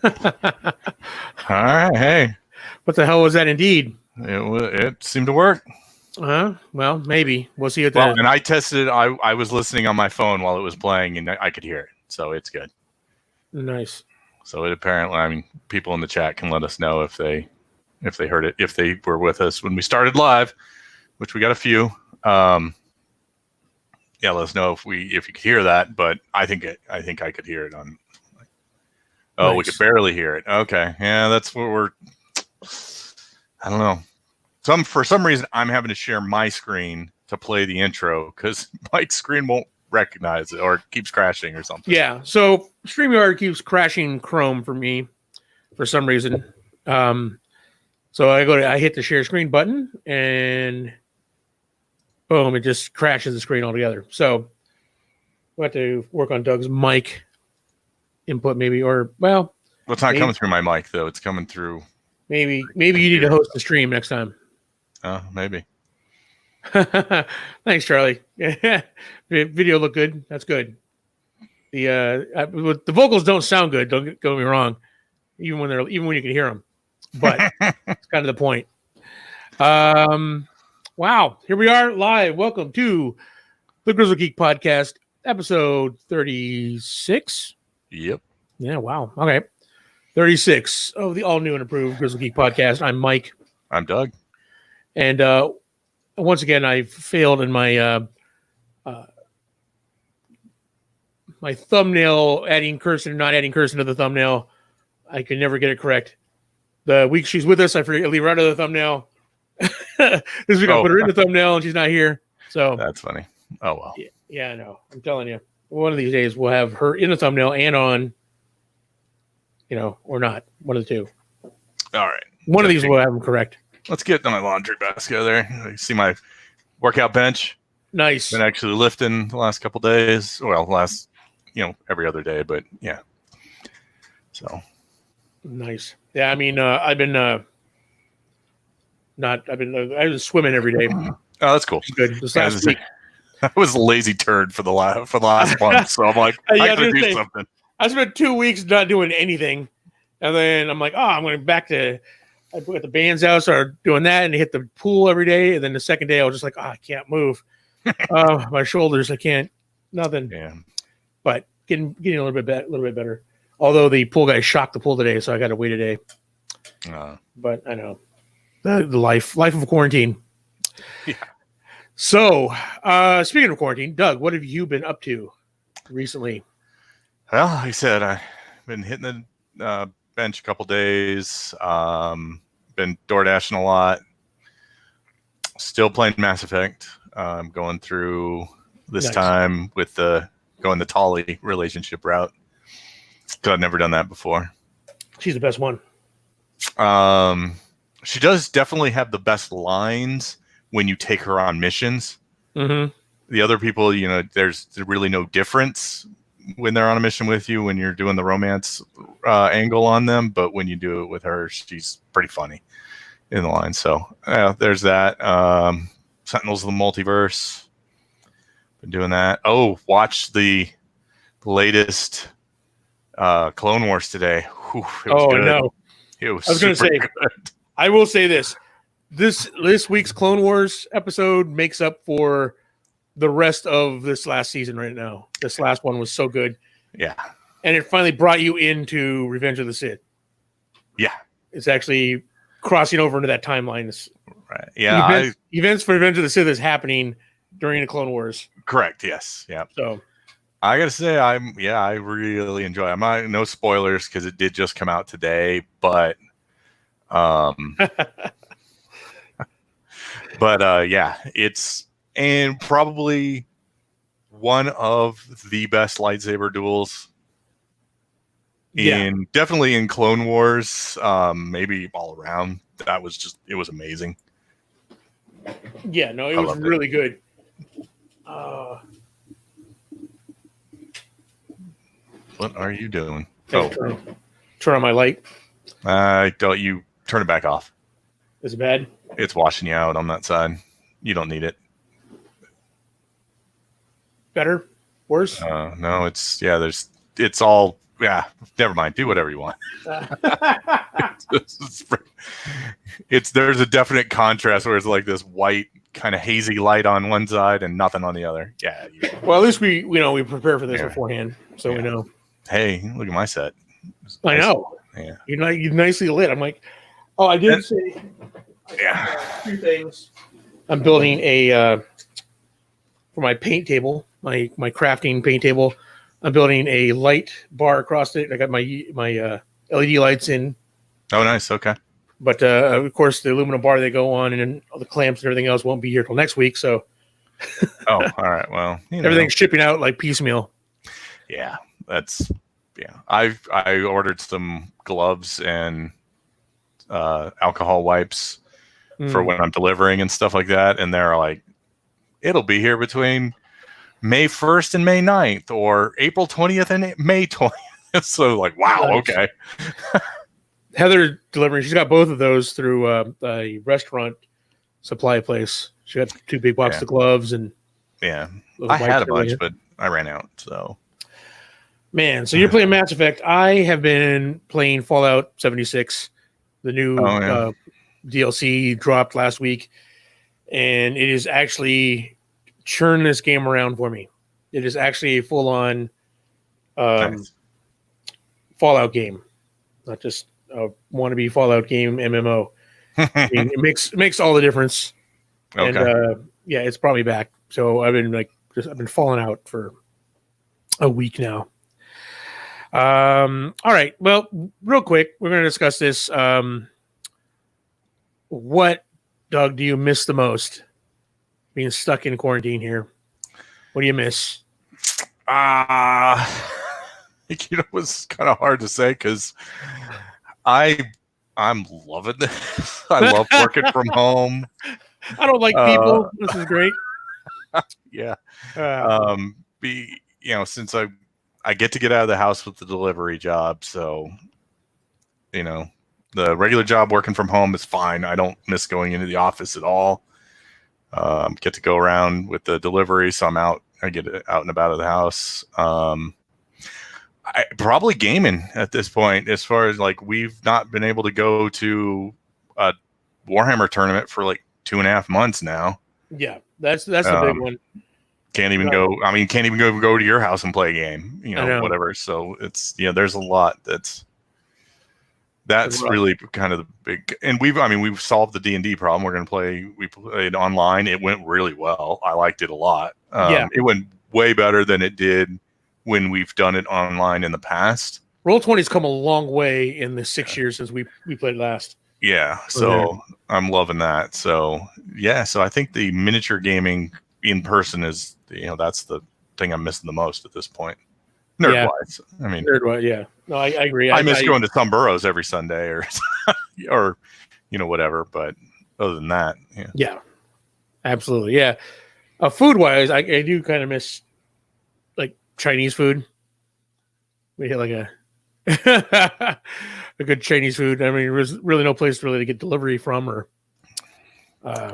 All right, hey. What the hell was that? Indeed. It seemed to work. Well, maybe. We'll see what and I tested it. I was listening on my phone while it was playing, and I could hear it. So it's good. Nice. So it apparently, I mean, people in the chat can let us know if they heard it, if they were with us when we started live, which we got a few. Yeah, let us know if you could hear that. But I think I could hear it on. Oh, nice. We could barely hear it. Okay, yeah, that's what we're. I don't know. For some reason, I'm having to share my screen to play the intro because Mike's screen won't recognize it or it keeps crashing or something. Yeah, so StreamYard keeps crashing Chrome for me for some reason. So I hit the share screen button and boom, it just crashes the screen altogether. So we'll have to work on Doug's mic input maybe, or well, it's not coming through my mic though. It's coming through. Maybe you need to host the stream next time. Maybe. Thanks, Charlie. Video looked good. That's good. The vocals don't sound good. Don't get me wrong. Even when you can hear them, but it's kind of the point. Wow, here we are live. Welcome to the Grizzled Geek Podcast, episode 36. Yep. Yeah. Wow. Okay. 36 of the all new and improved Grizzled Geek Podcast. I'm Mike. I'm Doug. And once again, I failed in my my thumbnail, adding cursor, not adding cursor to the thumbnail. I could never get it correct. The week she's with us, I forget to leave her out of the thumbnail. This week I put her in the thumbnail and she's not here. So that's funny. Oh, well. Yeah, I know. I'm telling you. One of these days we'll have her in the thumbnail and on, or not. One of the two. All right. One of these will have them correct. Let's get my laundry basket there. You see my workout bench? Nice. Been actually lifting the last couple days. Well, every other day, but yeah. So. Nice. Yeah, I mean, I was swimming every day. Oh, that's cool. Good. This last week. I was a lazy turd for the last month, so I'm like, I gotta do something. I spent 2 weeks not doing anything, and then I'm like, I'm going back to. I put the band's out, started doing that, and hit the pool every day. And then the second day, I was just like, I can't move. My shoulders, I can't. Nothing. Yeah. But getting a little bit better. Although the pool guy shocked the pool today, so I got to wait a day. But I know the life of quarantine. Yeah. So, speaking of quarantine, Doug, what have you been up to recently? Well, like I said, I've been hitting the bench a couple days. Been door dashing a lot. Still playing Mass Effect. Going through this time with going the Tali relationship route. Because I've never done that before. She's the best one. She does definitely have the best lines when you take her on missions. Mm-hmm. The other people, there's really no difference when they're on a mission with you when you're doing the romance angle on them. But when you do it with her, she's pretty funny in the line. So there's that. Sentinels of the Multiverse. Been doing that. Oh, watch the latest Clone Wars today. Whew, it was good. No. It was I was going to say, good. I will say this. This week's Clone Wars episode makes up for the rest of this last season right now. This last one was so good. Yeah. And it finally brought you into Revenge of the Sith. Yeah. It's actually crossing over into that timeline. Right. Yeah. Events for Revenge of the Sith is happening during the Clone Wars. Correct. Yes. Yeah. So I got to say, I really enjoy it. I'm not, no spoilers because it did just come out today, but yeah, it's and probably one of the best lightsaber duels definitely in Clone Wars, maybe all around. It was amazing. Yeah, no, it was really good. What are you doing? Turn on my light. Don't you turn it back off. Is it bad? It's washing you out on that side. You don't need it. Better? Worse? No, it's Yeah, never mind. Do whatever you want. There's a definite contrast where it's like this white kind of hazy light on one side and nothing on the other. Yeah. Well, at least we prepare for this beforehand, so we know. Hey, look at my set. I know. Yeah. You're nicely lit. I'm like, oh, I did say. Yeah. Two things. I'm building for my paint table, my crafting paint table. I'm building a light bar across it. I got my LED lights in. Oh, nice. Okay. But of course, the aluminum bar they go on, and then all the clamps and everything else won't be here till next week. So. Oh, all right. Well, everything's shipping out like piecemeal. Yeah, I ordered some gloves and alcohol wipes for when I'm delivering and stuff like that, and they're like, it'll be here between May 1st and May 9th, or April 20th and May 20th. So like, wow, okay. Heather delivering, she's got both of those through a restaurant supply place. She got 2 big boxes of gloves and I had a bunch, but I ran out. So, man, so you're playing Mass Effect. I have been playing Fallout 76, the new DLC dropped last week, and it is actually churned this game around for me. It is actually a full-on Fallout game, not just a wannabe Fallout game MMO. I mean, it makes all the difference. Okay. And it's brought me back. So I've been falling out for a week now. All right. Well, real quick, we're going to discuss this. What, Doug, do you miss the most? Being stuck in quarantine here. What do you miss? It was kind of hard to say because I'm loving this. I love working from home. I don't like people. This is great. Yeah. Since I get to get out of the house with the delivery job, so the regular job working from home is fine. I don't miss going into the office at all. Get to go around with the delivery, so I get out and about of the house. Probably gaming at this point, as far as like we've not been able to go to a Warhammer tournament for like 2.5 months now. Yeah, that's the big one. Can't even go to your house and play a game, whatever. So it's there's a lot that's really kind of the big. And we've solved the D&D problem. We played online. It went really well. I liked it a lot. It went way better than it did when we've done it online in the past. Roll20's come a long way in the 6 years since we played last. Yeah, so I'm loving that. So I think the miniature gaming in person is that's the thing I'm missing the most at this point. Nerd-wise. I mean, nerd-wise, yeah. No, I agree. I miss going to some burrows every Sunday or whatever, but other than that, yeah, absolutely, yeah. Food-wise, I do kind of miss like Chinese food. We had like a good Chinese food. I mean, there's really no place really to get delivery from, or it's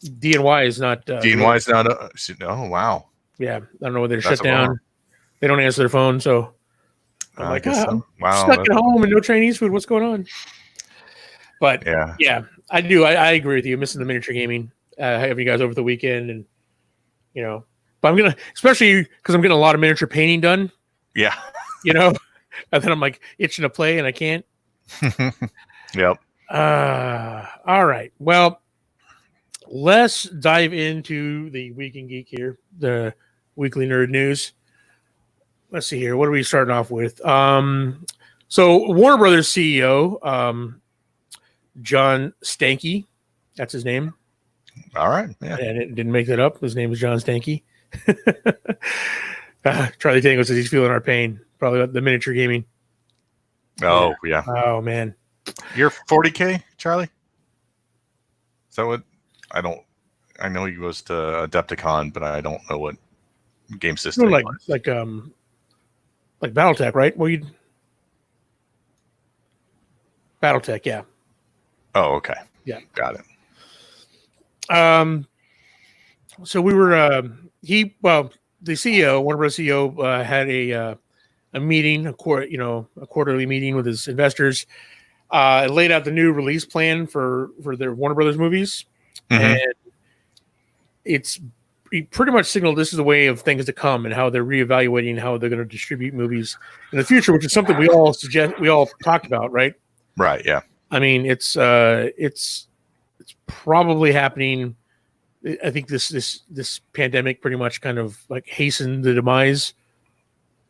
DNY is not. DNY is not. Oh wow. Yeah, I don't know whether they're shut down. They don't answer their phone, so I'm like, wow, stuck at home and no Chinese food. What's going on? But yeah, I do. I agree with you. Missing the miniature gaming, having you guys over the weekend, and but I'm gonna, especially because I'm getting a lot of miniature painting done. Yeah, and then I'm like itching to play and I can't. Yep. All right. Well, let's dive into the Week in Geek here, the weekly nerd news. Let's see here. What are we starting off with? So Warner Brothers CEO, John Stankey, that's his name. All right. Yeah. And it didn't make that up. His name is John Stankey. Charlie Tango says he's feeling our pain. Probably the miniature gaming. Oh, yeah. Oh, man. You're 40K, Charlie? Is that what? I know he goes to Adepticon, but I don't know what game system. Like BattleTech, right? BattleTech, yeah. Oh, okay. Yeah. Got it. So we were the CEO, Warner Bros. CEO, had a a meeting, a quarterly meeting with his investors. It laid out the new release plan for their Warner Brothers movies, and it's pretty much signaled this is the way of things to come and how they're reevaluating how they're going to distribute movies in the future, which is something we all talked about, right? Right. Yeah. I mean, it's probably happening. I think this pandemic pretty much kind of like hastened the demise.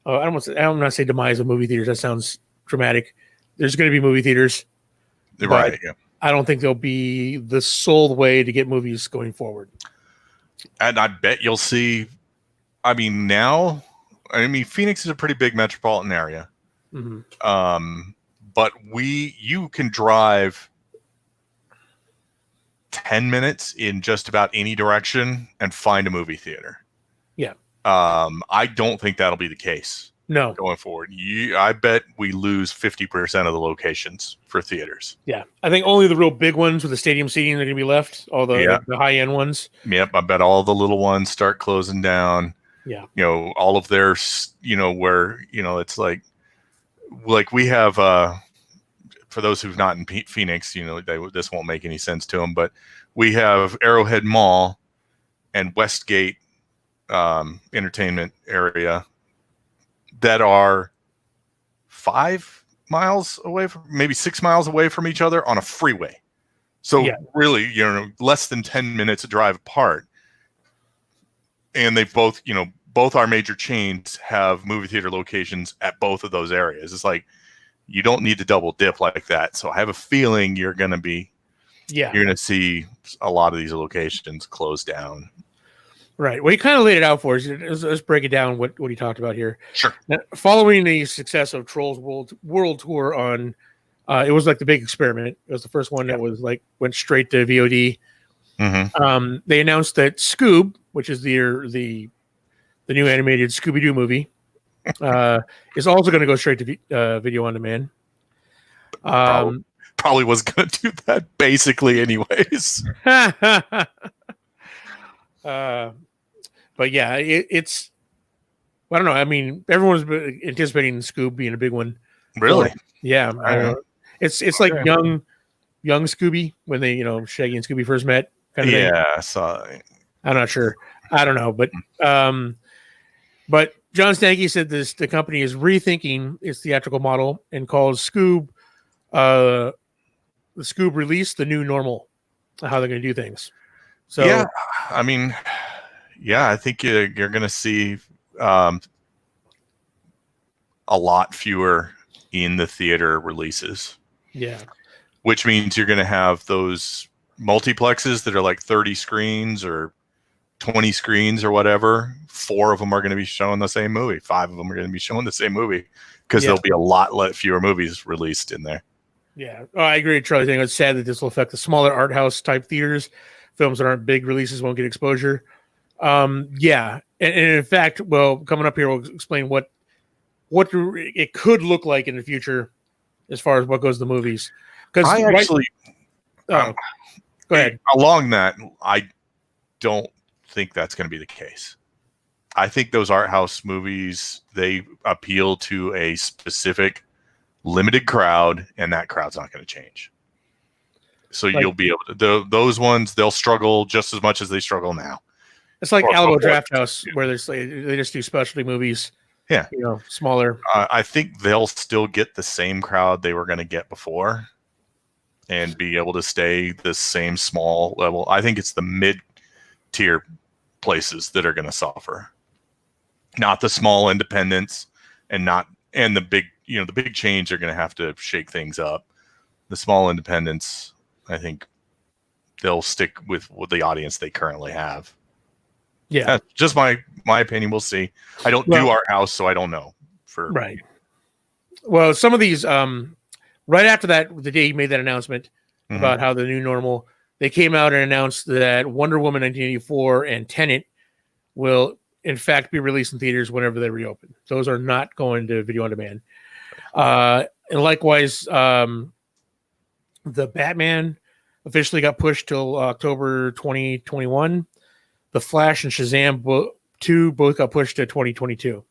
I don't want to say demise of movie theaters. That sounds dramatic. There's going to be movie theaters, Right. Yeah. I don't think they'll be the sole way to get movies going forward. And I bet you'll see. I mean, Phoenix is a pretty big metropolitan area. Mm-hmm. But you can drive 10 minutes in just about any direction and find a movie theater. Yeah. I don't think that'll be the case. No. Going forward. I bet we lose 50% of the locations for theaters. Yeah. I think only the real big ones with the stadium seating are going to be left. All the high-end ones. Yep. I bet all the little ones start closing down. Yeah. All of their, where, it's like we have, for those who've not in Phoenix, this won't make any sense to them, but we have Arrowhead Mall and Westgate entertainment area that are 5 miles away from, maybe 6 miles away from each other on a freeway. So really, less than 10 minutes of drive apart. And they've both our major chains have movie theater locations at both of those areas. It's like, you don't need to double dip like that. So I have a feeling you're going to see a lot of these locations close down. Right. Well, he kind of laid it out for us. Let's break it down. What he talked about here. Sure. Now, following the success of Trolls World Tour on, it was like the big experiment. It was the first one that was like went straight to VOD. Mm-hmm. They announced that Scoob, which is the new animated Scooby-Doo movie, is also going to go straight to video on demand. Probably was going to do that basically anyways. But yeah, it's I don't know. I mean, everyone's been anticipating Scoob being a big one. Really? Yeah. I don't know. It's like young Scooby when they Shaggy and Scooby first met. Kind of thing. I saw it. I'm not sure. I don't know, but John Stankey said the company is rethinking its theatrical model and calls Scoob the Scoob release the new normal, how they're going to do things. So yeah, I mean, I think you're going to see a lot fewer in the theater releases. Yeah, which means you're going to have those multiplexes that are like 30 screens or 20 screens or whatever. 4 of them are going to be showing the same movie. 5 of them are going to be showing the same movie because there'll be a lot fewer movies released in there. Yeah, I agree with Charlie. I think it's sad that this will affect the smaller art house type theaters. Films that aren't big releases won't get exposure. And in fact, coming up here, we'll explain what it could look like in the future as far as what goes to the movies. Because go ahead. Along that, I don't think that's going to be the case. I think those art house movies, they appeal to a specific limited crowd, and that crowd's not going to change. So you'll be able to those ones. They'll struggle just as much as they struggle now. It's like Alamo Draft House, where they just do specialty movies. Yeah, smaller. I think they'll still get the same crowd they were going to get before, and be able to stay the same small level. I think it's the mid-tier places that are going to suffer, not the small independents, and the big. The big chains are going to have to shake things up. The small independents, I think they'll stick with the audience they currently have. Yeah. That's just my opinion. We'll see. I don't do art house, so I don't know. Right. Well, some of these, right after that, the day he made that announcement about how the new normal, they came out and announced that Wonder Woman 1984 and Tenet will, in fact, be released in theaters whenever they reopen. Those are not going to video on demand. And likewise, the Batman officially got pushed till October 2021. The Flash and Shazam 2 both got pushed to 2022.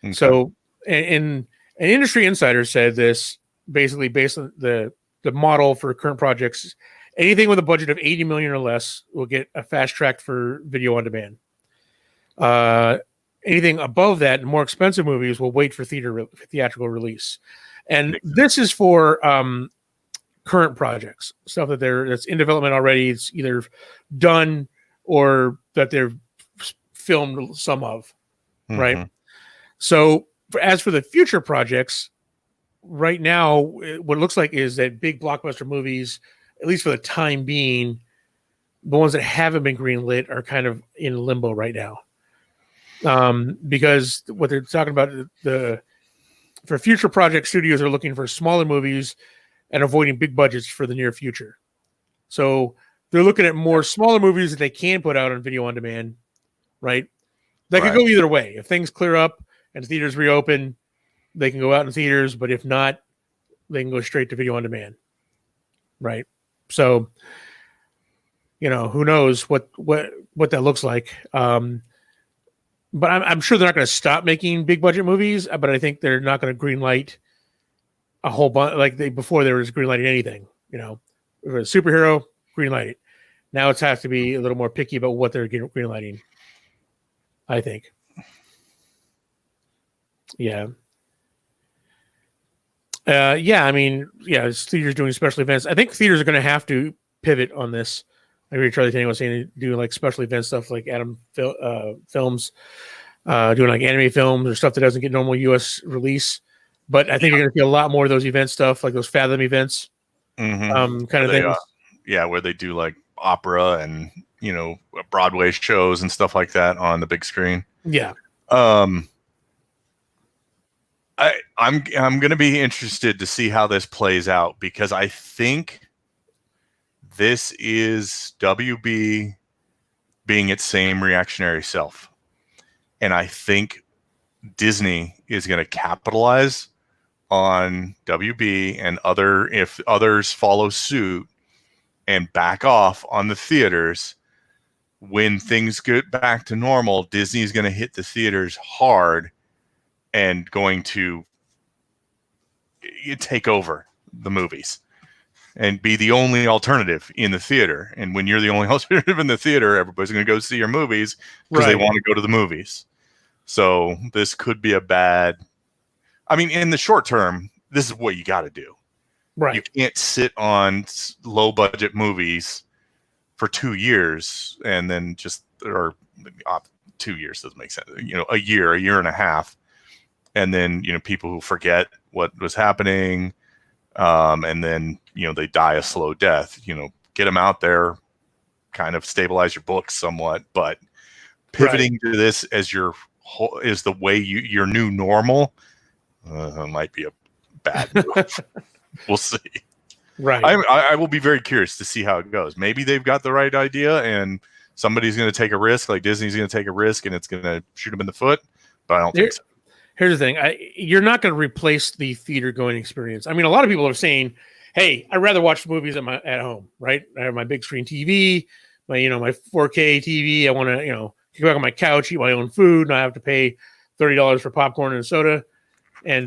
Okay. So and an industry insider said this basically based on the model for current projects. Anything with a budget of 80 million or less will get a fast track for video on demand. Anything above that, and more expensive movies will wait for theatrical release. And this is for current projects, stuff that's in development already. It's either done or that they've filmed some of, right? So as for the future projects, right now, what it looks like is that big blockbuster movies, at least for the time being, the ones that haven't been greenlit are kind of in limbo right now. Because what they're talking about, for future project studios are looking for smaller movies and avoiding big budgets for the near future. So they're looking at more smaller movies that they can put out on video on demand, right? That could go either way. If things clear up and theaters reopen, they can go out in theaters, but if not, they can go straight to video on demand, right? So, who knows what that looks like. But I'm sure they're not going to stop making big budget movies, but I think they're not going to greenlight a whole bunch like before there was greenlighting anything. If it was a superhero, greenlight it. Now it has to be a little more picky about what they're greenlighting, I think. Yeah. Theaters doing special events. I think theaters are going to have to pivot on this. I heard Charlie Tang was saying do like special event stuff like Adam Films, doing like anime films or stuff that doesn't get normal U.S. release. But I think you're going to see a lot more of those event stuff, like those Fathom events, kind of things. Where they do like opera and Broadway shows and stuff like that on the big screen. Yeah. I'm going to be interested to see how this plays out, because I think this is WB being its same reactionary self. And I think Disney is going to capitalize on WB and if others follow suit and back off on the theaters. When things get back to normal, Disney is going to hit the theaters hard and going to take over the movies and be the only alternative in the theater. And when you're the only alternative in the theater, everybody's going to go see your movies because they want to go to the movies. So this could be in the short term, this is what you got to do. Right. You can't sit on low budget movies for 2 years and then 2 years doesn't make sense. A year and a half. And then, people who forget what was happening, and then, they die a slow death. Get them out there, kind of stabilize your books somewhat. But pivoting to this as is the way your new normal, might be a bad move. We'll see. Right. I will be very curious to see how it goes. Maybe they've got the right idea, and somebody's going to take a risk, like Disney's going to take a risk, and it's going to shoot them in the foot. But I don't think so. Here's the thing. You're not going to replace the theater going experience. I mean, a lot of people are saying, hey, I'd rather watch movies at home, right? I have my big screen TV, my 4K TV. I want to, kick back on my couch, eat my own food, and I have to pay $30 for popcorn and soda and,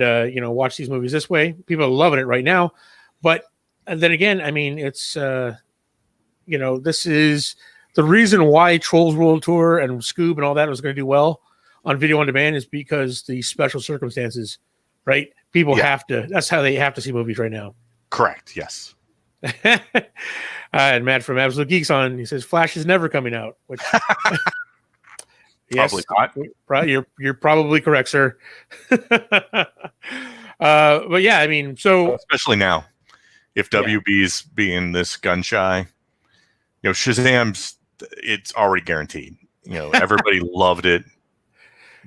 watch these movies this way. People are loving it right now. But then again, I mean, it's, this is the reason why Trolls World Tour and Scoob and all that was going to do well on video on demand is because the special circumstances, right? People that's how they have to see movies right now. Correct. Yes. And Matt from Absolute Geeks on, he says Flash is never coming out, which yes, probably not. You're probably correct, sir. But yeah, I mean, so especially now, if WB's being this gun shy, Shazam's, it's already guaranteed. Everybody loved it.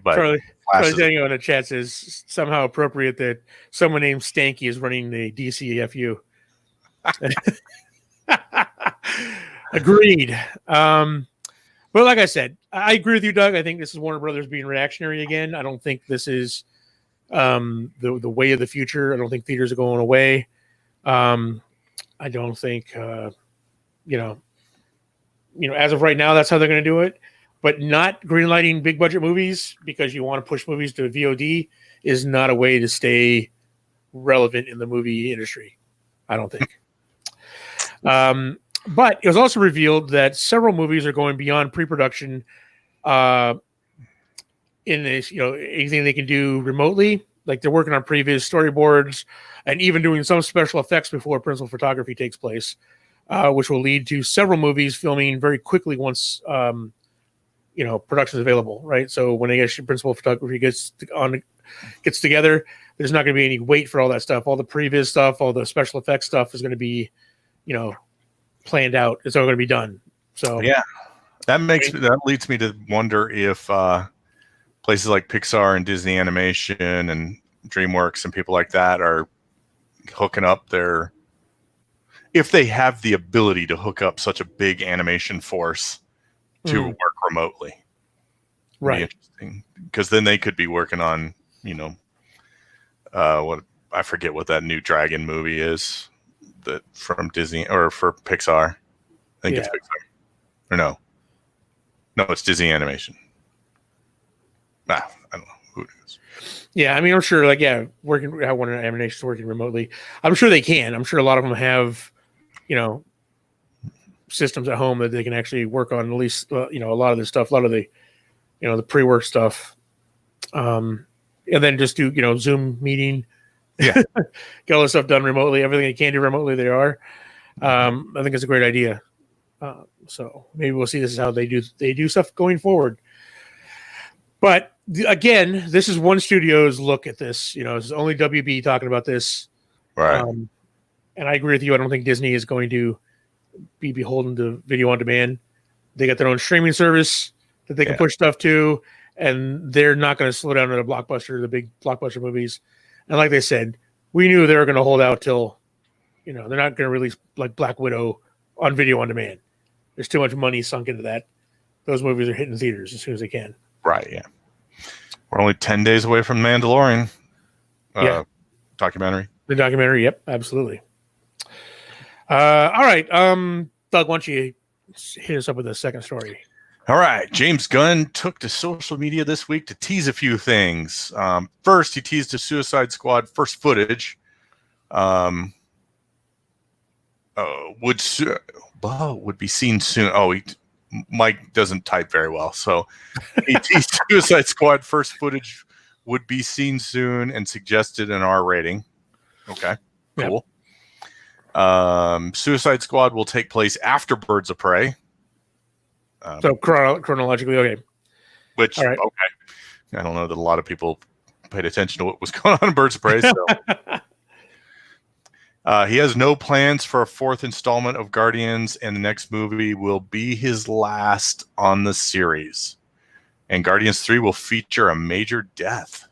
But Charlie Daniel in the chat says somehow appropriate that someone named Stanky is running the DCFU. Agreed. But like I said, I agree with you, Doug. I think this is Warner Brothers being reactionary again. I don't think this is the way of the future. I don't think theaters are going away. I don't think as of right now, that's how they're going to do it. But not greenlighting big budget movies because you want to push movies to VOD is not a way to stay relevant in the movie industry. I don't think. But it was also revealed that several movies are going beyond pre-production in this, anything they can do remotely. Like they're working on previous storyboards and even doing some special effects before principal photography takes place, which will lead to several movies filming very quickly once production is available, right? So when principal photography gets together, there's not going to be any wait for all that stuff. All the previous stuff, all the special effects stuff is going to be, planned out. It's all going to be done. So yeah, that leads me to wonder if places like Pixar and Disney Animation and DreamWorks and people like that are hooking up if they have the ability to hook up such a big animation force to work remotely. Right. Interesting, because then they could be working on, what I forget what that new Dragon movie is that from Disney or for Pixar. I think it's Pixar. Or no, it's Disney Animation. I don't know who it is. Yeah, I mean, I'm sure, working how one animation's working remotely. I'm sure they can. I'm sure a lot of them have, systems at home that they can actually work on at least, a lot of this stuff, a lot of the, the pre-work stuff, and then just do, Zoom meeting. Yeah, get all this stuff done remotely. Everything they can do remotely, they are. I think it's a great idea. So maybe we'll see this is how they do stuff going forward. But again, this is one studio's look at this. This is only WB talking about this. right. And I agree with you. I don't think Disney is going to be beholden to video on demand. They got their own streaming service that they can push stuff to, and they're not going to slow down at the big blockbuster movies. And like they said, we knew they were going to hold out till, they're not going to release like Black Widow on video on demand. There's too much money sunk into that. Those movies are hitting theaters as soon as they can. Right, yeah. We're only 10 days away from Mandalorian documentary. The documentary, yep, absolutely. All right. Doug, why don't you hit us up with the second story? All right. James Gunn took to social media this week to tease a few things. First, he teased a Suicide Squad first footage. Would be seen soon. Mike doesn't type very well, so he teased Suicide Squad first footage would be seen soon and suggested an R rating. Okay, cool. Yep. Suicide Squad will take place after Birds of Prey. So chronologically, okay. Which, okay. I don't know that a lot of people paid attention to what was going on in Birds of Prey. So. He has no plans for a fourth installment of Guardians, and the next movie will be his last on the series. And Guardians 3 will feature a major death.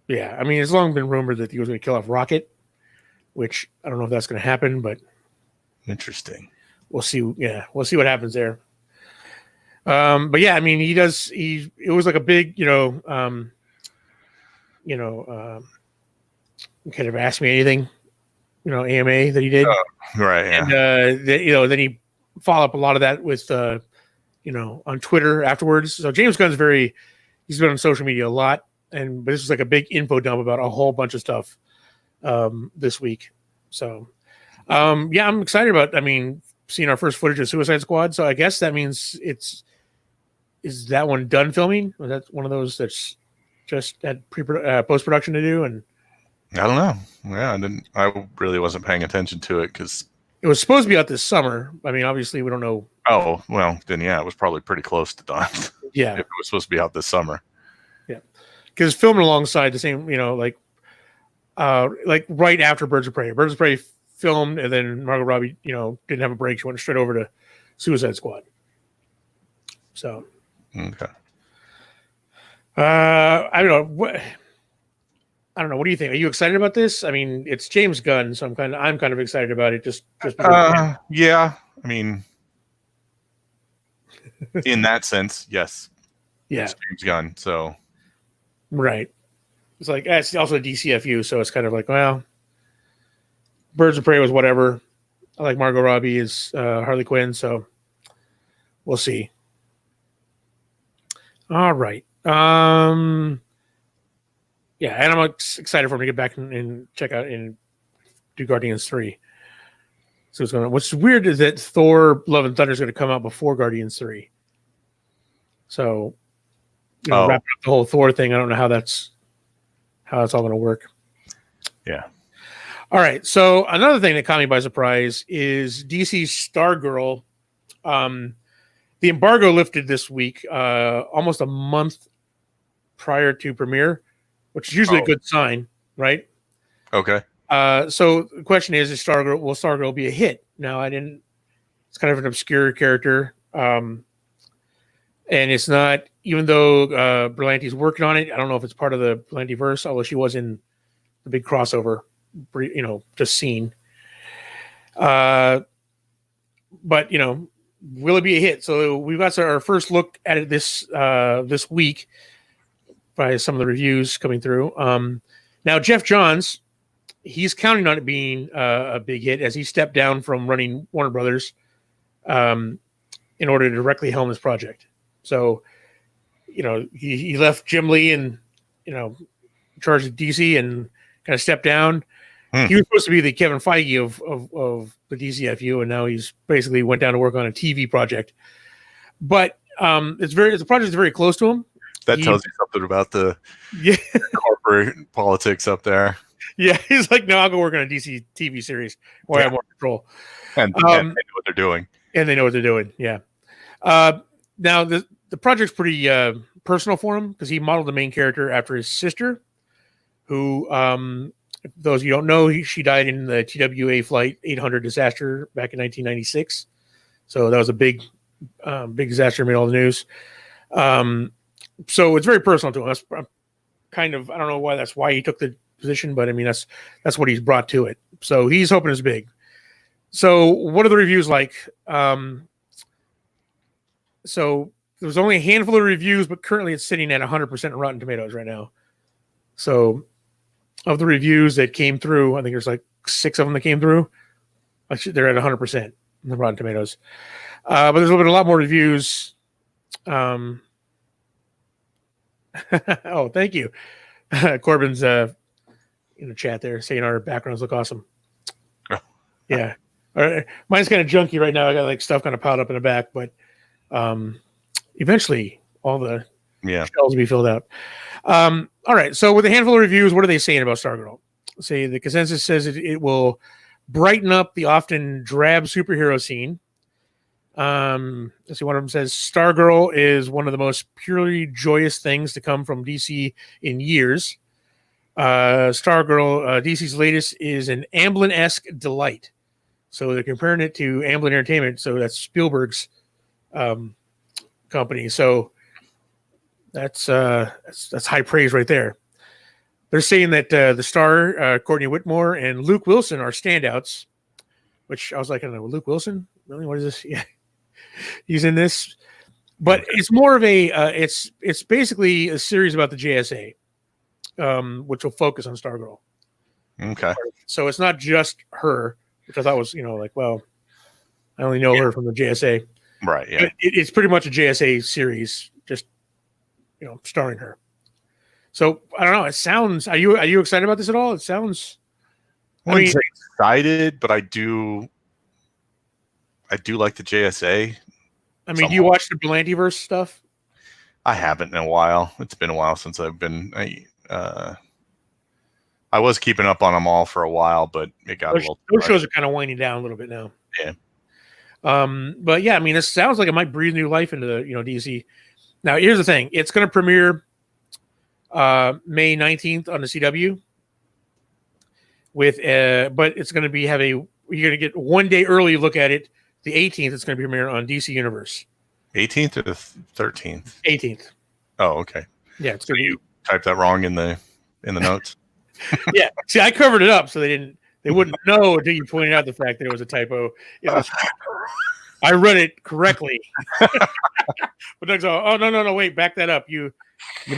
Yeah, I mean, it's long been rumored that he was going to kill off Rocket, which I don't know if that's going to happen, but interesting. We'll see. Yeah, we'll see what happens there. But yeah, I mean, it was like a big, kind of ask me anything, AMA that he did. Right. Yeah. And, then he followed up a lot of that with, on Twitter afterwards. So James Gunn's he's been on social media a lot. But this was like a big info dump about a whole bunch of stuff this week. So, I'm excited about, seeing our first footage of Suicide Squad. So I guess that means is that one done filming? Or that's one of those that's just had post-production to do? And I don't know. Yeah, I really wasn't paying attention to it because it was supposed to be out this summer. I mean, obviously we don't know. Oh, well, then yeah, it was probably pretty close to done. Yeah. If it was supposed to be out this summer. Yeah. Because filming alongside the same, like right after Birds of Prey. Birds of Prey filmed, and then Margot Robbie, didn't have a break. She went straight over to Suicide Squad. So, okay. I don't know. What do you think? Are you excited about this? I mean, it's James Gunn, so I'm kind of excited about it. Just because yeah. I mean, in that sense, yes. Yeah, it's James Gunn. So, right. It's like it's also a DCFU, so it's kind of like, well, Birds of Prey was whatever. I like Margot Robbie as Harley Quinn, so we'll see. All right. Yeah, and I'm excited for him to get back and check out and do Guardians 3. So it's going. What's weird is that Thor: Love and Thunder is going to come out before Guardians 3. So, wrapping up the whole Thor thing, I don't know how that's all going to work. Yeah. All right. So another thing that caught me by surprise is DC's Stargirl. The embargo lifted this week, almost a month prior to premiere, which is usually a good sign, right? Okay. So the question is will Stargirl be a hit? Now, it's kind of an obscure character. And it's not, even though Berlanti's working on it, I don't know if it's part of the Berlanti verse, although she was in the big crossover, just seen. But, will it be a hit? So we've got our first look at it this week by some of the reviews coming through. Now, Jeff Johns, he's counting on it being a big hit as he stepped down from running Warner Brothers in order to directly helm this project. So, he left Jim Lee and, in charge of DC and kind of stepped down. He was supposed to be the Kevin Feige of the DCFU, and now he's basically went down to work on a TV project. But the project is very close to him. That tells you something about the corporate politics up there. Yeah, he's like, no, I'll go work on a DC TV series where I have more control. And they know what they're doing. And they know what they're doing, yeah. Now, the project's pretty personal for him because he modeled the main character after his sister, who, those you don't know, she died in the TWA Flight 800 disaster back in 1996. So that was a big disaster, made all the news. So it's very personal to him. That's I don't know why he took the position, but I mean, that's what he's brought to it. So he's hoping it's big. So what are the reviews like? So there's only a handful of reviews, but currently it's sitting at 100% Rotten Tomatoes right now. So of the reviews that came through, I think there's like 6 of them that came through. They're at 100% in the Rotten Tomatoes. But there's a lot more reviews. Oh, thank you. Corbin's in the chat there saying our backgrounds look awesome. Yeah. All right. Mine's kind of junky right now. I got like stuff kind of piled up in the back, but eventually all the shelves will be filled out. All right. So with a handful of reviews, what are they saying about Stargirl? Say the consensus says it will brighten up the often drab superhero scene. Let's see, one of them says Stargirl is one of the most purely joyous things to come from DC in years. Stargirl, DC's latest, is an Amblin-esque delight. So they're comparing it to Amblin Entertainment. So that's Spielberg's company. So that's high praise right there. They're saying that the star, Courtney Whitmore and Luke Wilson are standouts, which I was like, I don't know, Luke Wilson? Really? What is this? Yeah. He's in this, but it's more of a it's basically a series about the JSA, which will focus on Stargirl. Okay. So it's not just her, which I thought was, well, I only know her from the JSA. Right. Yeah. It's pretty much a JSA series, just starring her. So I don't know. It sounds. Are you excited about this at all? It sounds. I mean, excited, but I do like the JSA. I mean, do you watch the Berlantiverse stuff? I haven't in a while. It's been a while since I've been. I was keeping up on them all for a while, but it got a little. Those shows are kind of winding down a little bit now. Yeah. But yeah, I mean, it sounds like it might breathe new life into the DC. Now, here's the thing: it's going to premiere May 19th on the CW. But it's going to you're going to get 1 day early look at it. The 18th, it's going to premiere on DC Universe. 18th or the 13th? 18th. Oh, okay. Yeah, it's going to you type that wrong in the notes. Yeah. See, I covered it up so they wouldn't know until you pointed out the fact that it was a typo. I read it correctly. But Doug's all, oh no, wait, back that up. You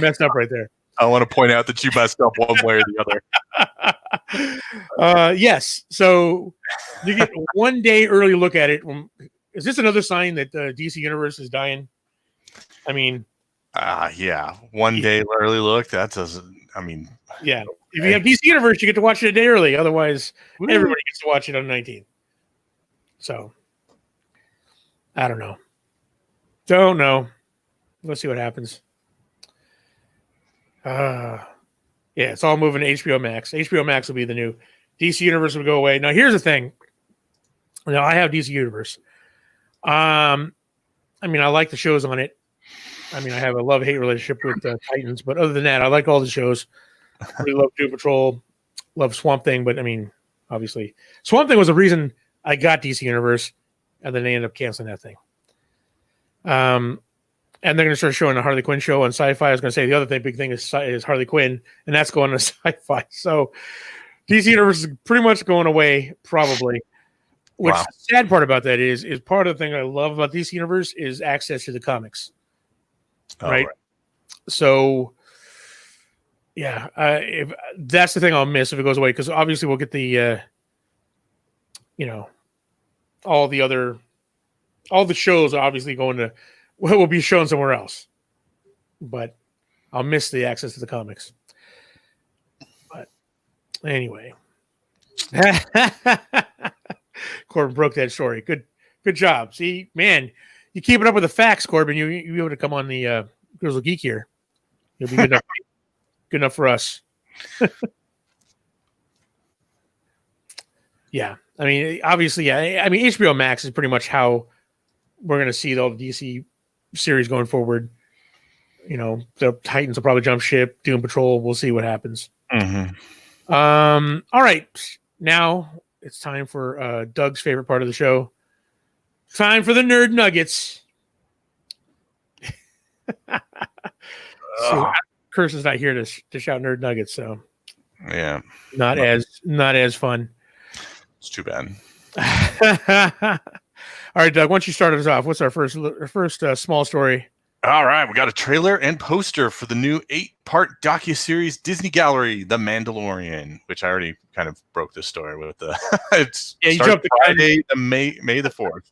messed up right there. I want to point out that you messed up one way or the other. Yes. So you get 1 day early look at it. Is this another sign that the DC Universe is dying? I mean, yeah. 1 day early look. That doesn't. I mean, yeah. If you have DC Universe, you get to watch it a day early. Otherwise, woo. everybody gets to watch it on 19th. So, I don't know. Don't know. Let's see what happens. Yeah, it's all moving to HBO Max. HBO Max will be the new DC Universe will go away. Now, here's the thing. Now, I have DC Universe. I mean, I like the shows on it. I mean, I have a love-hate relationship with Titans, but other than that, I like all the shows. Really love Doom Patrol, love Swamp Thing, but I mean, obviously, Swamp Thing was the reason I got DC Universe, and then they ended up canceling that thing. And they're going to start showing the Harley Quinn show on Sci-Fi. I was going to say the other thing, big thing is Harley Quinn, and that's going to Sci-Fi. So DC Universe is pretty much going away, probably. Which the sad part about that is part of the thing I love about DC Universe is access to the comics. Right? So, yeah, if that's the thing I'll miss if it goes away, because obviously we'll get the, all the shows are obviously going to will be shown somewhere else, but I'll miss the access to the comics. But anyway, Corbin broke that story. Good job. See, man, you keep it up with the facts, Corbin. You'll be able to come on the Grizzled Geek here. You'll be good enough. Good enough for us. Yeah, I mean, obviously, yeah. I mean, HBO Max is pretty much how we're going to see all the DC series going forward. The Titans will probably jump ship. Doom Patrol, we'll see what happens. Mm-hmm. All right, now it's time for Doug's favorite part of the show. Time for the Nerd Nuggets. So, Kirsten's not here to shout Nerd Nuggets, so yeah, not as fun. It's too bad. All right, Doug, why don't you start us off? What's our first small story? All right, we got a trailer and poster for the new 8-part docuseries Disney Gallery, The Mandalorian, which I already kind of broke this story with. It's you jumped Friday, May the 4th.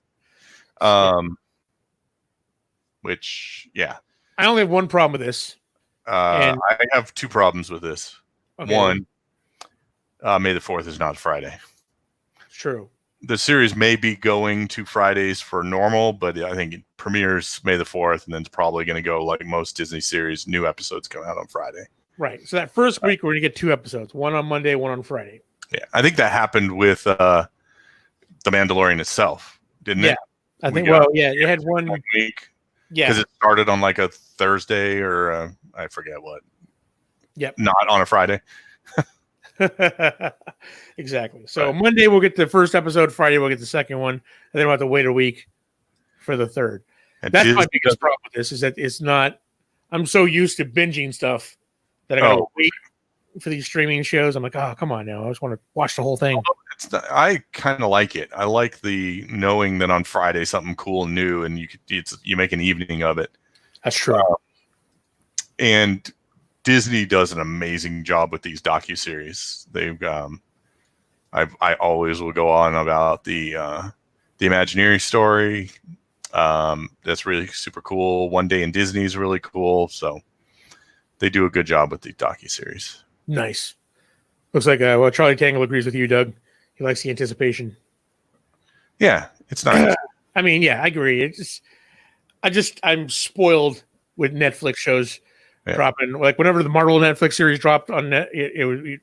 Which, yeah. I only have one problem with this. I have two problems with this. Okay. One, May the 4th is not Friday. True. The series may be going to Fridays for normal, but I think it premieres May the 4th, and then it's probably going to go like most Disney series, new episodes come out on Friday. Right. So that first week, we're going to get 2 episodes, one on Monday, one on Friday. Yeah. I think that happened with The Mandalorian itself, didn't it? I think, it had one week. Yeah. Because it started on like a Thursday or I forget what. Yep. Not on a Friday. Exactly. So Monday we'll get the first episode, Friday we'll get the second one, and then we'll have to wait a week for the third. And that's my biggest problem with this is that it's not. I'm so used to binging stuff that I gotta wait for these streaming shows. I'm like, oh, come on now. I just want to watch the whole thing. I kind of like it. I like the knowing that on Friday something cool and new, and you make an evening of it. That's true. And Disney does an amazing job with these docuseries. They've I always will go on about the Imagineering story. That's really super cool. One Day in Disney is really cool. So they do a good job with the docuseries. Nice. Looks like Charlie Tangle agrees with you, Doug. He likes the anticipation. Yeah, it's nice. I mean, yeah, I agree. I'm spoiled with Netflix shows dropping. Like whenever the Marvel Netflix series dropped on net, it would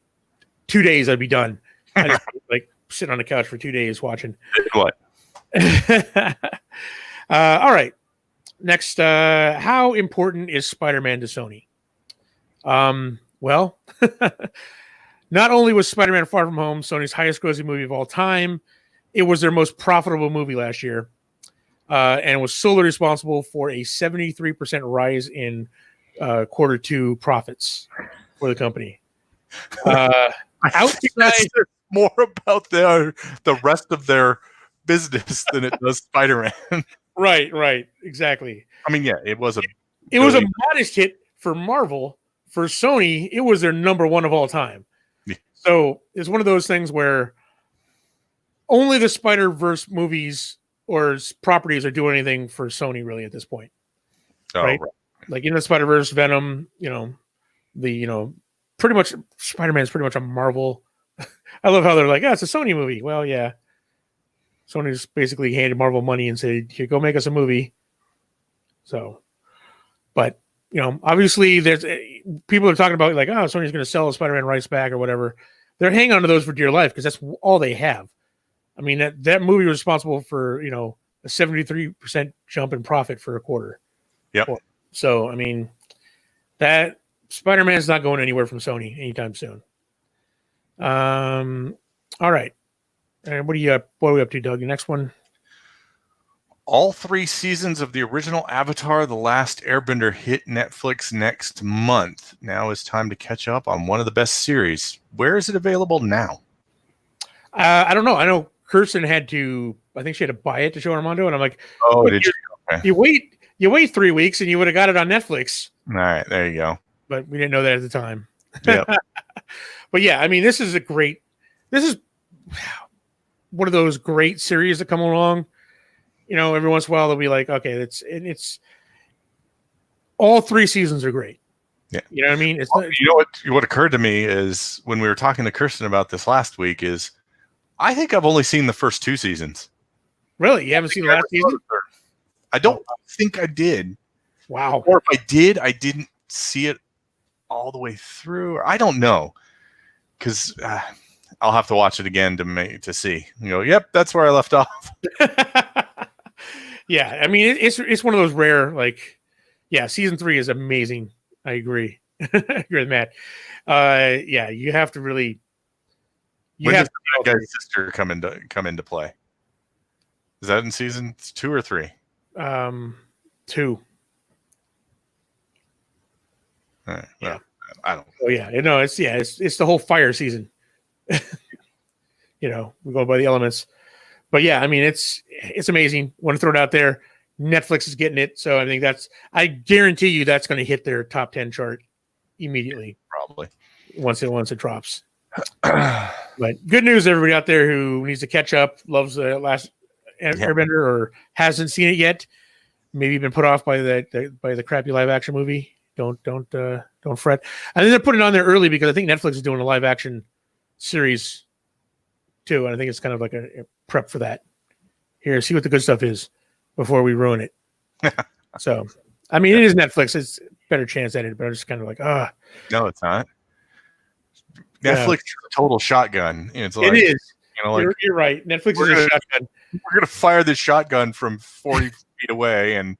2 days I'd be done. I just like sitting on the couch for 2 days watching. What? All right. Next, how important is Spider-Man to Sony? Well, not only was Spider-Man Far From Home Sony's highest grossing movie of all time, it was their most profitable movie last year, and was solely responsible for a 73% rise in Q2 profits for the company. Outside more about the rest of their business than it does Spider-Man. Right, exactly. I mean, yeah, it was a modest hit for Marvel. For Sony, it was their number one of all time. Yeah. So it's one of those things where only the Spider-Verse movies or properties are doing anything for Sony really at this point. Right? Like in the Spider-Verse, Venom, the pretty much Spider-Man is pretty much a Marvel. I love how they're like, it's a Sony movie. Well, yeah. Sony's basically handed Marvel money and said, "Here, go make us a movie." So, but obviously, there's people are talking about like, Sony's going to sell the Spider-Man rights back or whatever. They're hanging on to those for dear life because that's all they have. I mean, that movie was responsible for a 73% jump in profit for a quarter. Yep. So, I mean, that Spider-Man's not going anywhere from Sony anytime soon. All right. And what are we up to, Doug? The next one? All 3 seasons of the original Avatar: The Last Airbender hit Netflix next month. Now is time to catch up on one of the best series. Where is it available now? I don't know. I know Kirsten I think she had to buy it to show Armando, and I'm like, oh, did you? Okay. You wait 3 weeks and you would have got it on Netflix. All right, there you go. But we didn't know that at the time. Yeah. But yeah, I mean, this is one of those great series that come along. Every once in a while they'll be like, okay, it's all 3 seasons are great. Yeah. You know what I mean? What occurred to me is when we were talking to Kirsten about this last week is I think I've only seen the first 2 seasons. Really? You haven't seen the last season? I don't think I did. Wow. Or if I did, I didn't see it all the way through. I don't know. Because I'll have to watch it again to see. Yep, that's where I left off. Yeah, I mean, it's one of those rare, like, yeah, season 3 is amazing. I agree. I agree with Matt. Yeah, you have to really. When does the guy's sister come into play? Is that in season 2 or 3? 2. All right, well, yeah. I don't. Oh yeah, it's the whole fire season. We go by the elements. But yeah, I mean, it's amazing. Want to throw it out there. Netflix is getting it. So I guarantee you that's going to hit their top 10 chart immediately. Probably. Once it drops. But good news, everybody out there who needs to catch up, loves the last Airbender or hasn't seen it yet. Maybe been put off by the crappy live action movie. Don't fret. And then they're putting it on there early because I think Netflix is doing a live action series too, and I think it's kind of like a prep for that. Here, see what the good stuff is before we ruin it. So, I mean, it is Netflix. It's a better chance at it, but I'm just kind of like, No, it's not. Netflix is a total shotgun. It's like, it is. You're right. Netflix is a shotgun. We're gonna fire this shotgun from 40 feet away, and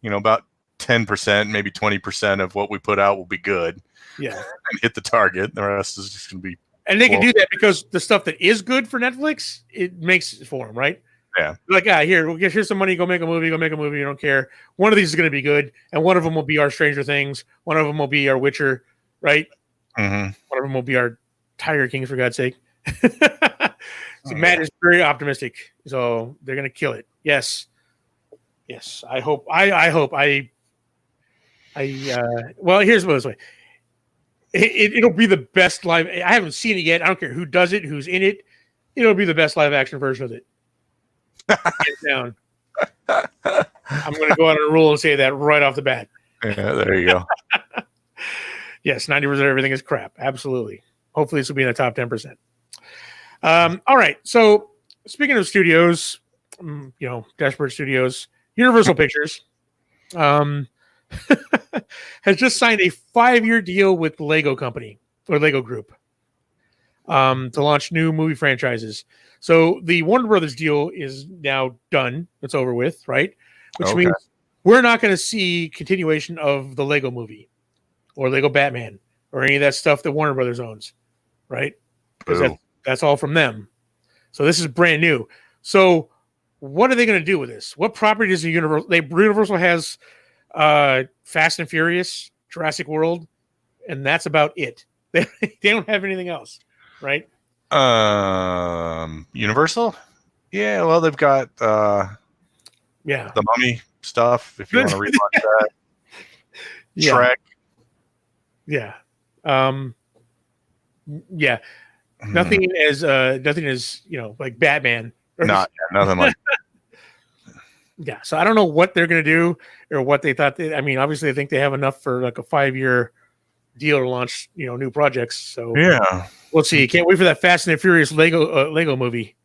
about 10%, maybe 20% of what we put out will be good. Yeah, and hit the target. The rest is just gonna be. And they can do that because the stuff that is good for Netflix, it makes it for them, right? Yeah. Like, here's some money. Go make a movie. You don't care. One of these is going to be good, and one of them will be our Stranger Things. One of them will be our Witcher, right? Mm-hmm. One of them will be our Tiger King, for God's sake. So Matt is very optimistic. So they're going to kill it. Yes. I hope. Well, here's what it's like. It'll be the best live. I haven't seen it yet. I don't care who does it, who's in it. It'll be the best live action version of it. Hands down. I'm going to go out on a rule and say that right off the bat. Yeah, there you go. Yes, 90% of everything is crap. Absolutely. Hopefully, this will be in the top 10%. All right. So, speaking of studios, Desperate Studios, Universal Pictures has just signed a 5-year deal with Lego Company or Lego Group to launch new movie franchises. So the Warner Brothers deal is now done. It's over with, right? Which means we're not going to see continuation of the Lego movie or Lego Batman or any of that stuff that Warner Brothers owns, right? Because that's all from them. So this is brand new. So what are they going to do with this? What property does Universal has Fast and Furious, Jurassic World, and that's about it. They don't have anything else, right? Universal? Yeah, well, they've got the Mummy stuff, if you want to rewatch that. Shrek. Yeah. Yeah. Nothing as like Batman. Nothing like Yeah, so I don't know what they're going to do or what they thought. Obviously, I think they have enough for like a 5-year deal to launch, new projects. So Yeah. we'll see. Can't wait for that Fast and the Furious Lego movie.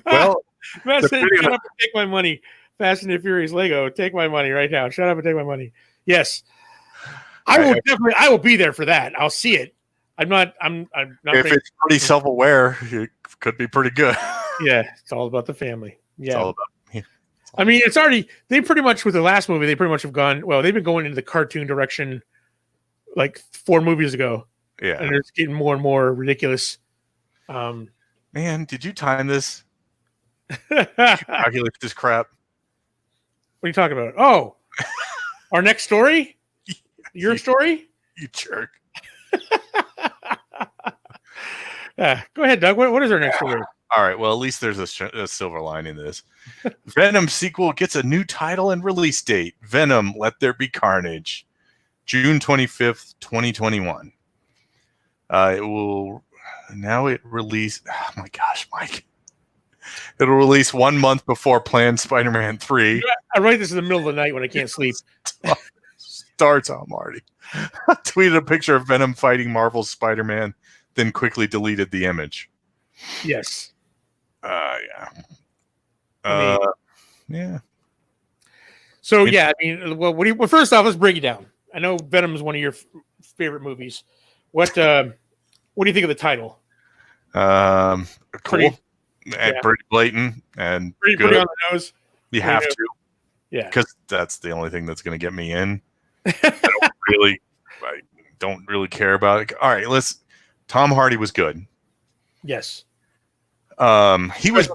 Well, Matt said, "Shut up and take my money." Fast and the Furious Lego, take my money right now. Shut up and take my money. Yes, I will definitely. I will be there for that. I'll see it. I'm not. If it's pretty self-aware, it could be pretty good. Yeah, it's all about the family. Yeah. It's all about. I mean, it's already. They pretty much with the last movie. They pretty much have gone. Well, they've been going into the cartoon direction, like 4 movies ago. Yeah, and it's getting more and more ridiculous. Man, did you time this? Calculate this crap. What are you talking about? Oh, our next story? Your story? You jerk. Go ahead, Doug. What is our next story? All right. Well, at least there's a silver lining to this. Venom sequel gets a new title and release date. Venom, Let There Be Carnage. June 25th, 2021. It will... Now it release... Oh, my gosh, Mike. It'll release 1 month before planned Spider-Man 3. I write this in the middle of the night when I can't sleep. Starts on Marty. Tweeted a picture of Venom fighting Marvel's Spider-Man, then quickly deleted the image. Yes. Yeah. Yeah. So, yeah, I mean, well, first off, let's break it down. I know Venom is one of your favorite movies. What do you think of the title? Cool. Pretty blatant and pretty good. On the nose. You have to. Yeah. Because that's the only thing that's going to get me in. I don't really care about it. All right, Tom Hardy was good. Yes. He was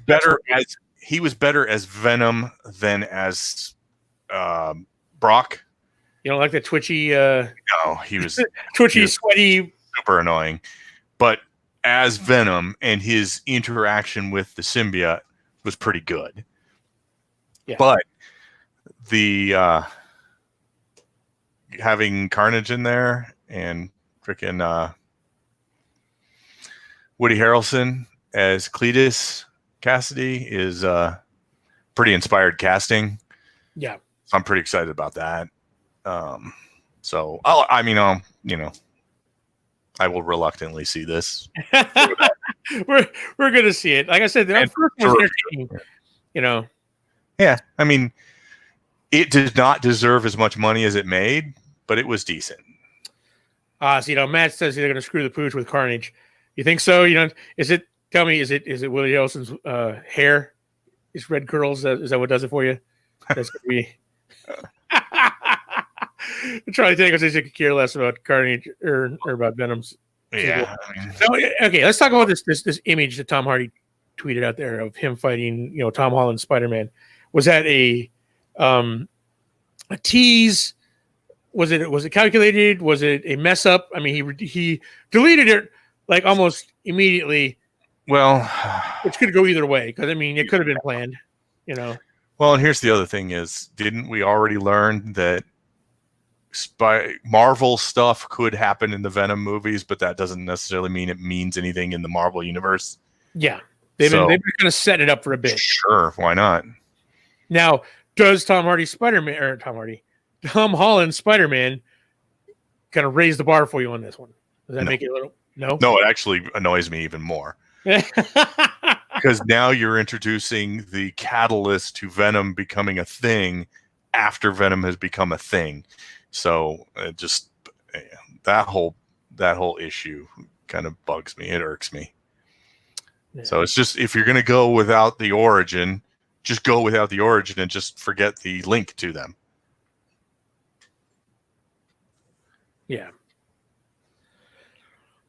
better as Venom than as Brock. You don't like the twitchy? No, he was twitchy, sweaty, super annoying. But as Venom and his interaction with the symbiote was pretty good. Yeah. But the having Carnage in there and freaking Woody Harrelson as Cletus Cassidy is pretty inspired casting. Yeah. So I'm pretty excited about that. So I will reluctantly see this. we're gonna see it. Like I said, the first was entertaining. Yeah, I mean, it did not deserve as much money as it made, but it was decent. So Matt says they're gonna screw the pooch with Carnage. You think so? Is it? Tell me, is it Willie Harrelson's hair? Is red curls? Is that what does it for you? That's gonna be. Charlie Tango says you could care less about Carnage or about Venom's. Yeah. Okay, let's talk about this image that Tom Hardy tweeted out there of him fighting, Tom Holland Spider-Man. Was that a tease? Was it calculated? Was it a mess up? I mean, he deleted it like almost immediately. Well, which could go either way because I mean it could have been planned, Well, and here's the other thing: didn't we already learn that Marvel stuff could happen in the Venom movies, but that doesn't necessarily mean it means anything in the Marvel universe? Yeah, they've been kind of setting it up for a bit. Sure, why not? Now, does Tom Holland Spider-Man kind of raise the bar for you on this one? Does that make it a little? No, it actually annoys me even more. Because now you're introducing the catalyst to Venom becoming a thing after Venom has become a thing. So it just that whole issue kind of bugs me. It irks me. Yeah. So it's just, if you're going to go without the origin, just go without the origin and just forget the link to them. Yeah.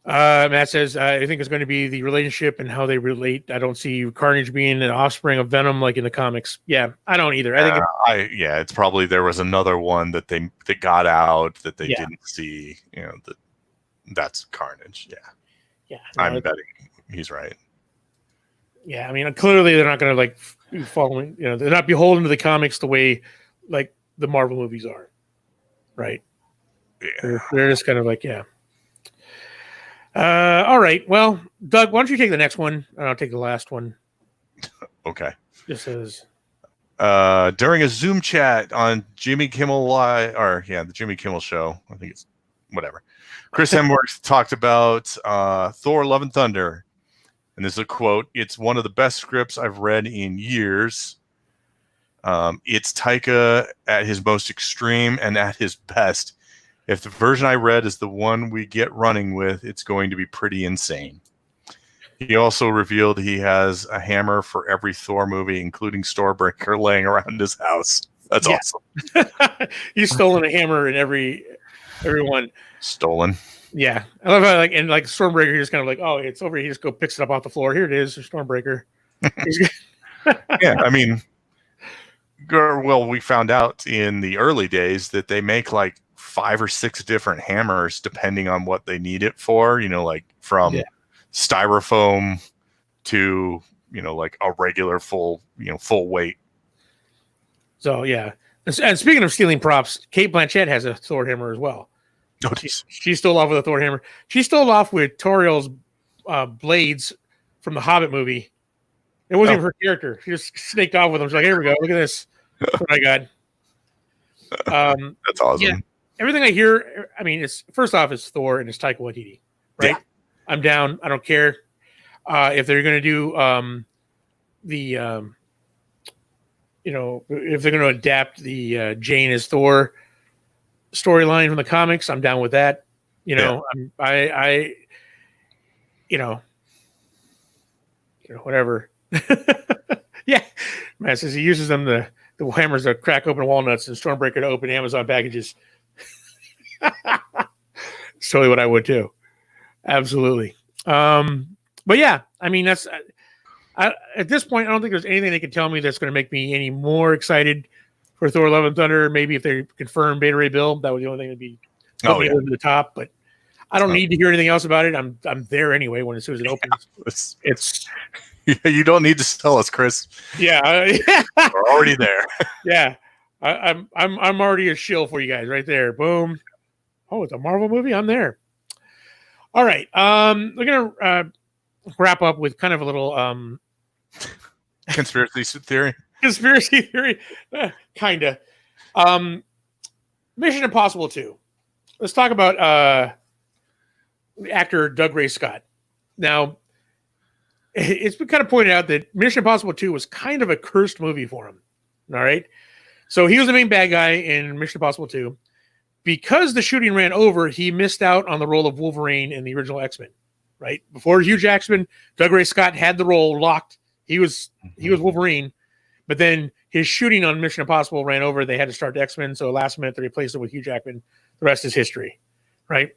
Matt says, I think it's going to be the relationship and how they relate. I don't see Carnage being an offspring of Venom like in the comics. Yeah, I don't either. I think it's probably there was another one that got out that they didn't see. That's Carnage. Yeah. Yeah. I'm betting he's right. Yeah, I mean, clearly they're not going to like following, they're not beholden to the comics the way like the Marvel movies are. Right. Yeah. They're just kind of like, yeah. All right. Well, Doug, why don't you take the next one and I'll take the last one. Okay. Just as During a Zoom chat on Jimmy Kimmel Live, the Jimmy Kimmel Show, I think it's whatever. Chris Hemsworth talked about Thor: Love and Thunder, and this is a quote: "It's one of the best scripts I've read in years. It's Taika at his most extreme and at his best. If the version I read is the one we get running with, it's going to be pretty insane." He also revealed he has a hammer for every Thor movie, including Stormbreaker, laying around his house. That's awesome. He's stolen a hammer in every one. Stolen. Yeah, I love how like Stormbreaker, he's kind of like, oh, it's over here. He just go picks it up off the floor. Here it is, Stormbreaker. Yeah, I mean, well, we found out in the early days that they make like 5 or 6 different hammers depending on what they need it for. You know, like from styrofoam to like a regular full weight. So yeah, and speaking of stealing props, Kate Blanchett has a Thor hammer as well. Oh, she stole off with a Thor hammer. She stole off with Toriel's blades from the Hobbit movie. It wasn't even her character. She just snaked off with them. She's like, "Here we go. Look at this. What I got." That's awesome. Yeah, everything I hear, I mean, it's first off, it's Thor and it's Taika Waititi, right? Yeah. I'm down. I don't care if they're going to do if they're going to adapt the Jane as Thor storyline from the comics. I'm down with that. Whatever. Yeah, man says he uses them the hammers to crack open walnuts and Stormbreaker to open Amazon packages. It's totally what I would too. Absolutely. But yeah, I mean, that's at this point, I don't think there's anything they can tell me that's going to make me any more excited for Thor: Love and Thunder. Maybe if they confirm Beta Ray Bill, that would be the only thing that'd be putting me over the top. But I don't need to hear anything else about it. I'm there anyway as soon as it opens. It's you don't need to tell us, Chris. Yeah, we're already there. Yeah, I'm already a shill for you guys right there. Boom. Oh, it's a Marvel movie. I'm there. All right. We're gonna wrap up with kind of a little conspiracy theory. Conspiracy theory, kinda. Mission Impossible 2. Let's talk about actor Doug Ray Scott. Now, it's been kind of pointed out that Mission Impossible 2 was kind of a cursed movie for him. All right. So he was the main bad guy in Mission Impossible 2. Because the shooting ran over, he missed out on the role of Wolverine in the original X-Men. Right? Before Hugh Jackman, Doug Ray Scott had the role locked. He was Wolverine. But then his shooting on Mission Impossible ran over. They had to start the X-Men. So last minute they replaced it with Hugh Jackman. The rest is history. Right?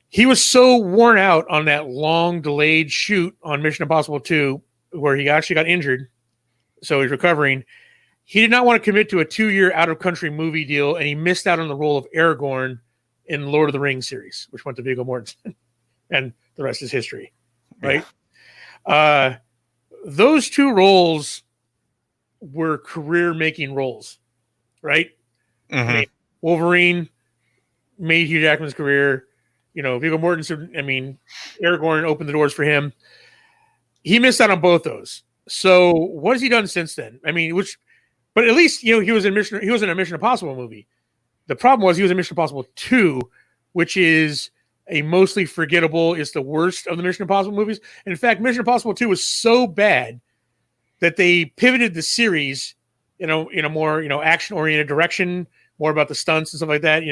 He was so worn out on that long delayed shoot on Mission Impossible 2 where he actually got injured. So he's recovering. He did not want to commit to a 2-year out-of-country movie deal, and he missed out on the role of Aragorn in Lord of the Rings series, which went to Viggo Mortensen. And the rest is history, right? Yeah. Those 2 roles were career-making roles, right? Mm-hmm. I mean, Wolverine made Hugh Jackman's career. Viggo Mortensen, I mean, Aragorn opened the doors for him. He missed out on both those. So what has he done since then? I mean, but at least, he was in a Mission Impossible movie. The problem was he was in Mission Impossible 2, which is a mostly forgettable, it's the worst of the Mission Impossible movies. In fact, Mission Impossible 2 was so bad that they pivoted the series, in a more, action-oriented direction, more about the stunts and stuff like that,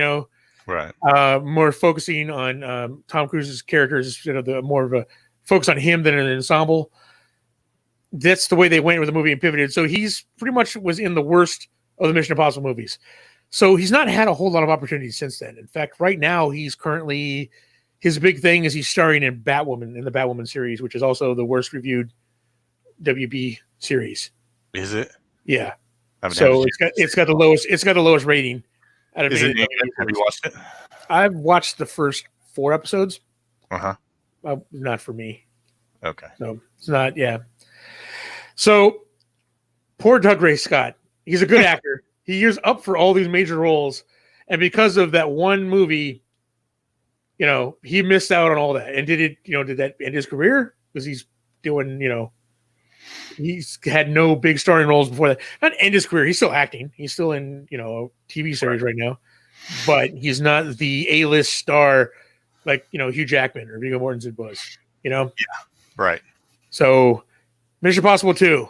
right. More focusing on Tom Cruise's characters, the more of a focus on him than an ensemble. That's the way they went with the movie and pivoted. So he's pretty much was in the worst of the Mission Impossible movies. So he's not had a whole lot of opportunities since then. In fact, right now he's currently, his big thing is he's starring in Batwoman, in the Batwoman series, which is also the worst reviewed WB series. Is it? Yeah. So it's got the lowest rating out of Is it? Have you watched it? I've watched the first 4 episodes. Uh-huh. Not for me. Okay. So it's not, yeah. So poor Doug Ray Scott. He's a good actor. He is up for all these major roles. And because of that one movie, he missed out on all that. And did that end his career? Because he's doing, He's had no big starring roles before that. Not end his career. He's still acting. He's still in, a TV series right now. But he's not the A-list star like, Hugh Jackman or Viggo Mortensen was, Yeah, right. So Mission Impossible 2,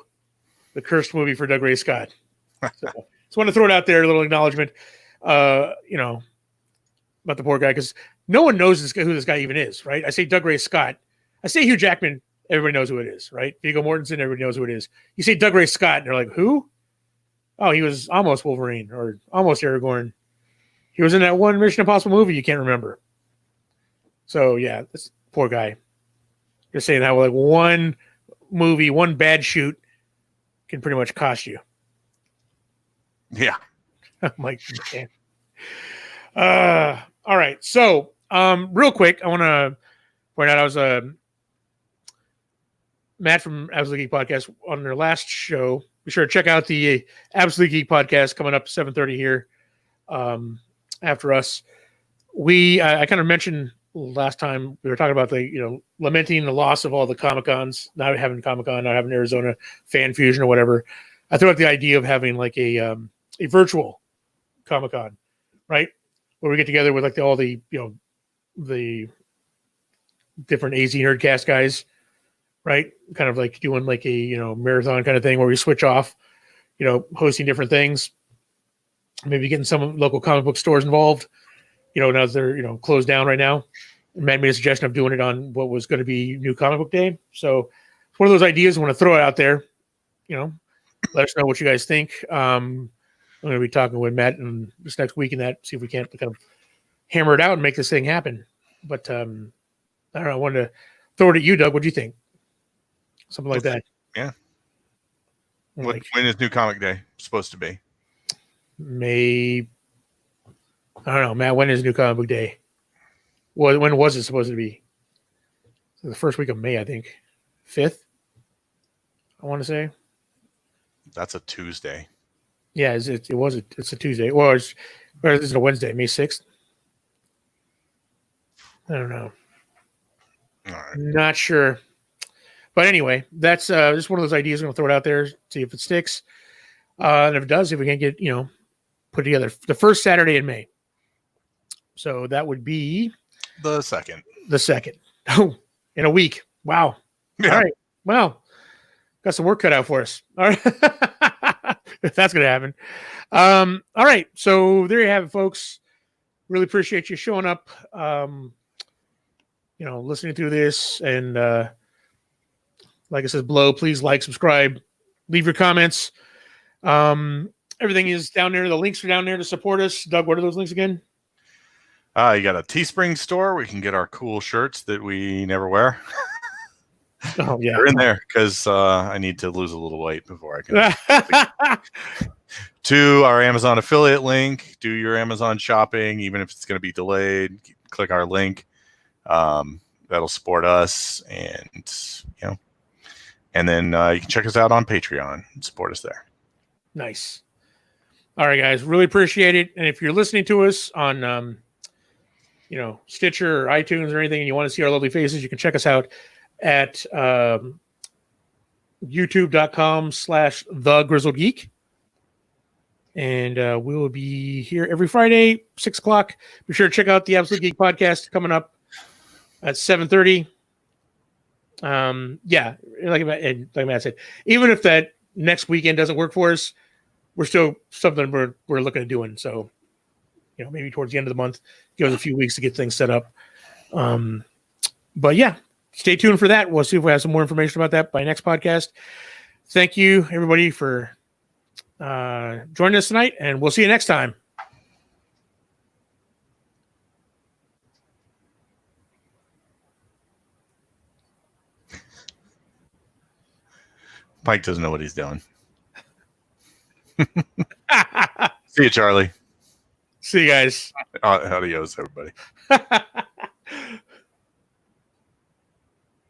the cursed movie for Doug Ray Scott. So just want to throw it out there, a little acknowledgement, about the poor guy, because no one knows who this guy even is, right? I say Doug Ray Scott. I say Hugh Jackman, everybody knows who it is, right? Viggo Mortensen, everybody knows who it is. You say Doug Ray Scott, and they're like, who? Oh, he was almost Wolverine or almost Aragorn. He was in that one Mission Impossible movie you can't remember. So, yeah, this poor guy. Just saying how, like, one movie, one bad shoot can pretty much cost you. Yeah. I'm like, man. All right. So, real quick, I want to point out I was Matt from Absolute Geek Podcast on their last show. Be sure to check out the Absolute Geek Podcast coming up 7:30 here after us. I kind of mentioned last time we were talking about the lamenting the loss of all the Comic-Cons, not having Comic-Con, not having Arizona Fan Fusion or whatever. I threw out the idea of having like a virtual Comic-Con, right? Where we get together with like all the different AZ Nerdcast guys, right? Kind of like doing like a marathon kind of thing where we switch off, hosting different things. Maybe getting some local comic book stores involved. Now that they're closed down right now. Matt made a suggestion of doing it on what was going to be New Comic Book Day. So it's one of those ideas I want to throw it out there. Let us know what you guys think. I'm going to be talking with Matt in this next week and see if we can't kind of hammer it out and make this thing happen. But I don't know. I wanted to throw it at you, Doug. What do you think? Something like that. Yeah. When is New Comic Day supposed to be? May. I don't know, Matt. When is New Comic Book Day? Well, when was it supposed to be? The first week of May, I think. 5th, I want to say. That's a Tuesday. Yeah, it's a Tuesday. Well, it's a Wednesday, May 6th. I don't know. All right. Not sure. But anyway, that's just one of those ideas. I'm going to throw it out there, see if it sticks. And if it does, if we can get, put together the first Saturday in May. So that would be the second. Oh, in a week. Wow. Yeah. All right. Well, got some work cut out for us. All right. If that's going to happen. All right. So there you have it, folks. Really appreciate you showing up, listening through this. And like I said below, please like, subscribe, leave your comments. Everything is down there. The links are down there to support us. Doug, what are those links again? You got a Teespring store where you can get our cool shirts that we never wear. Oh, yeah. They're in there because I need to lose a little weight before I can. To our Amazon affiliate link, do your Amazon shopping, even if it's going to be delayed. Click our link. That'll support us, and then you can check us out on Patreon and support us there. Nice. All right, guys, really appreciate it. And if you're listening to us on, Stitcher or iTunes or anything, and you want to see our lovely faces, you can check us out at youtube.com/The Grizzled Geek. And we will be here every Friday, 6 o'clock. Be sure to check out the Absolute Geek Podcast coming up at 7:30. Yeah, like Matt said, even if that next weekend doesn't work for us, we're still something we're looking at doing. So, maybe towards the end of the month, give us a few weeks to get things set up. But yeah, stay tuned for that. We'll see if we have some more information about that by next podcast. Thank you, everybody, for joining us tonight, and we'll see you next time. Mike doesn't know what he's doing. See you, Charlie. See you guys. Adios, everybody.